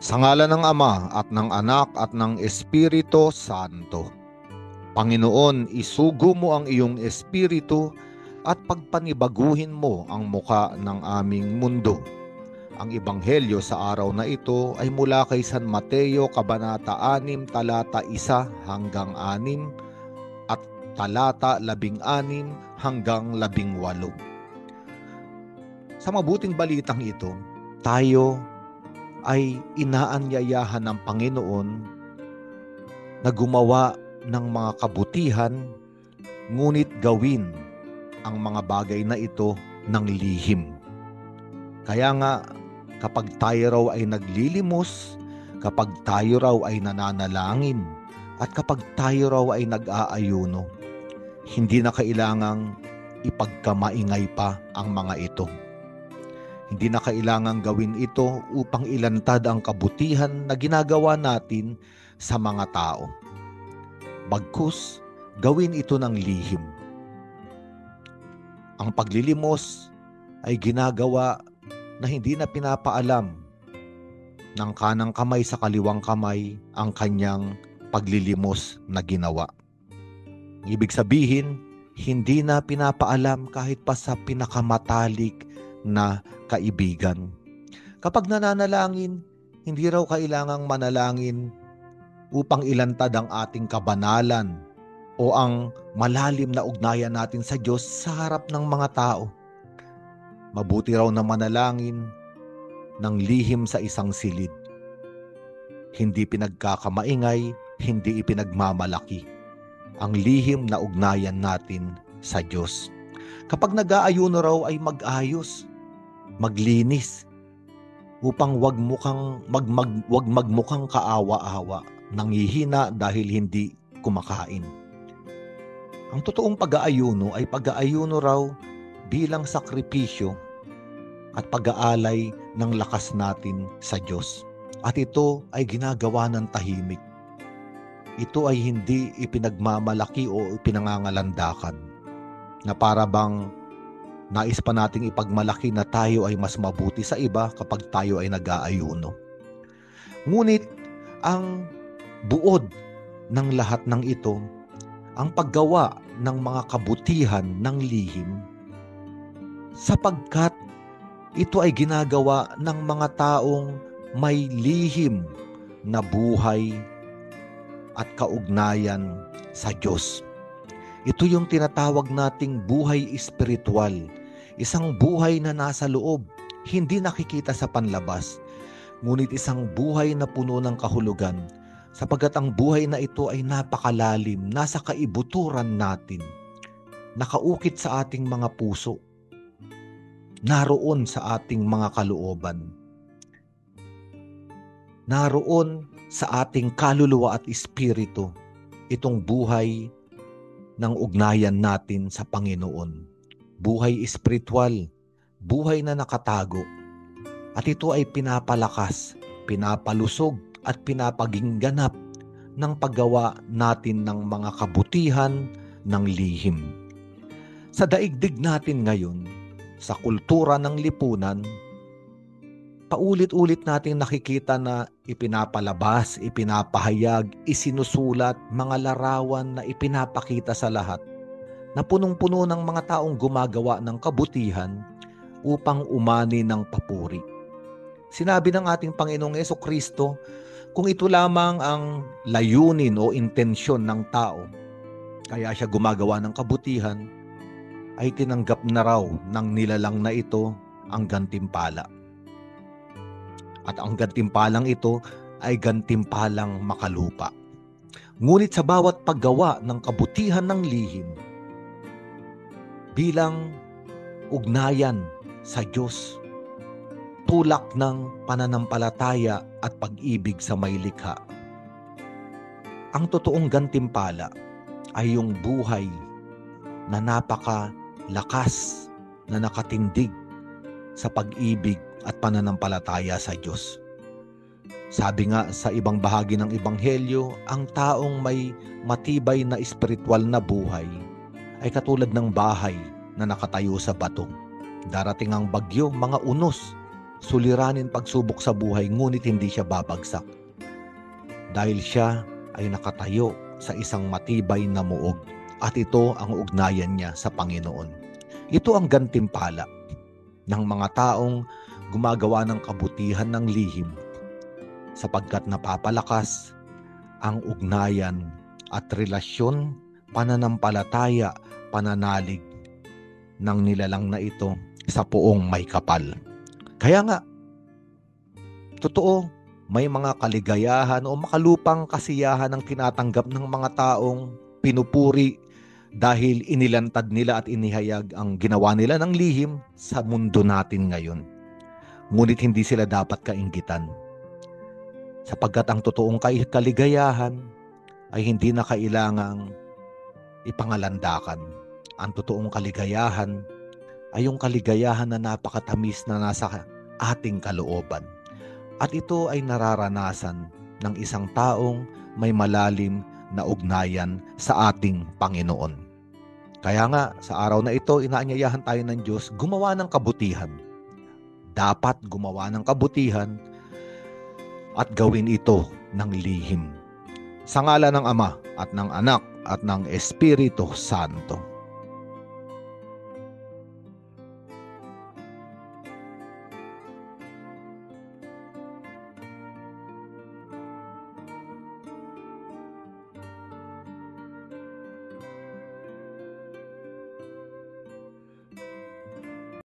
Sa ngalan ng Ama at ng Anak at ng Espiritu Santo. Panginoon, isugo mo ang iyong Espiritu at pagpanibaguhin mo ang muka ng aming mundo. Ang ebanghelyo sa araw na ito ay mula kay San Mateo, Kabanata 6, talata 1 hanggang 6 at talata 16 hanggang 18. Sa mabuting balitang ito, tayo ay inaanyayahan ng Panginoon na gumawa ng mga kabutihan, ngunit gawin ang mga bagay na ito ng lihim. Kaya nga, kapag tayo raw ay naglilimos, kapag tayo raw ay nananalangin, at kapag tayo raw ay nag-aayuno, hindi na kailangang ipagkamaingay pa ang mga ito. Hindi na kailangang gawin ito upang ilantad ang kabutihan na ginagawa natin sa mga tao. Bagkus, gawin ito ng lihim. Ang paglilimos ay ginagawa na hindi na pinapaalam ng kanang kamay sa kaliwang kamay ang kanyang paglilimos na ginawa. Ibig sabihin, hindi na pinapaalam kahit pa sa pinakamatalik na kaibigan. Kapag nananalangin, hindi raw kailangang manalangin upang ilantad ang ating kabanalan o ang malalim na ugnayan natin sa Diyos sa harap ng mga tao. Mabuti raw na manalangin ng lihim sa isang silid. Hindi pinagkakamaingay, hindi ipinagmamalaki ang lihim na ugnayan natin sa Diyos. Kapag nag-aayuno raw ay mag-ayos, maglinis, upang wag magmukhang kaawa-awa, nanghihina dahil hindi kumakain. Ang totoong pag-aayuno ay pag-aayuno raw bilang sakripisyo at pag-aalay ng lakas natin sa Diyos. At ito ay ginagawa ng tahimik. Ito ay hindi ipinagmamalaki o ipinangangalandakan na para bang nais pa nating ipagmalaki na tayo ay mas mabuti sa iba kapag tayo ay nag-aayuno. Ngunit ang buod ng lahat ng ito, ang paggawa ng mga kabutihan ng lihim, sapagkat ito ay ginagawa ng mga taong may lihim na buhay at kaugnayan sa Diyos. Ito yung tinatawag nating buhay espiritual. Isang buhay na nasa loob, hindi nakikita sa panlabas, ngunit isang buhay na puno ng kahulugan, sapagkat ang buhay na ito ay napakalalim, nasa kaibuturan natin, nakaukit sa ating mga puso, naroon sa ating mga kalooban, naroon sa ating kaluluwa at espiritu, itong buhay ng ugnayan natin sa Panginoon. Buhay espiritual, buhay na nakatago. At ito ay pinapalakas, pinapalusog at pinapagingganap ng paggawa natin ng mga kabutihan ng lihim. Sa daigdig natin ngayon, sa kultura ng lipunan, paulit-ulit natin nakikita na ipinapalabas, ipinapahayag, isinusulat, mga larawan na ipinapakita sa lahat na punong-puno ng mga taong gumagawa ng kabutihan upang umani ng papuri. Sinabi ng ating Panginoong Jesucristo, kung ito lamang ang layunin o intensyon ng tao, kaya siya gumagawa ng kabutihan, ay tinanggap na raw ng nilalang na ito ang gantimpala. At ang gantimpalang ito ay gantimpalang makalupa. Ngunit sa bawat paggawa ng kabutihan ng lihim, bilang ugnayan sa Diyos, tulak ng pananampalataya at pag-ibig sa may likha, ang totoong gantimpala ay yung buhay na napakalakas, na nakatindig sa pag-ibig at pananampalataya sa Diyos. Sabi nga sa ibang bahagi ng ebanghelyo, ang taong may matibay na espiritual na buhay ay katulad ng bahay na nakatayo sa bato. Darating ang bagyo, mga unos, suliranin pagsubok sa buhay, ngunit hindi siya babagsak. Dahil siya ay nakatayo sa isang matibay na muog, at ito ang ugnayan niya sa Panginoon. Ito ang gantimpala ng mga taong gumagawa ng kabutihan ng lihim, sapagkat napapalakas ang ugnayan at relasyon, pananampalataya, pananalig ng nilalang na ito sa poong may kapal. Kaya nga, totoo, may mga kaligayahan o makalupang kasiyahan ang tinatanggap ng mga taong pinupuri dahil inilantad nila at inihayag ang ginawa nila ng lihim sa mundo natin ngayon. Ngunit hindi sila dapat kainggitan, sapagkat ang totoong kaligayahan ay hindi na kailangang ipangalandakan. Ang totoong kaligayahan ay yung kaligayahan na napakatamis na nasa ating kalooban. At ito ay nararanasan ng isang taong may malalim na ugnayan sa ating Panginoon. Kaya nga, sa araw na ito, inaanyayahan tayo ng Diyos gumawa ng kabutihan. Dapat gumawa ng kabutihan at gawin ito ng lihim. Sa ngalan ng Ama at ng Anak at ng Espiritu Santo.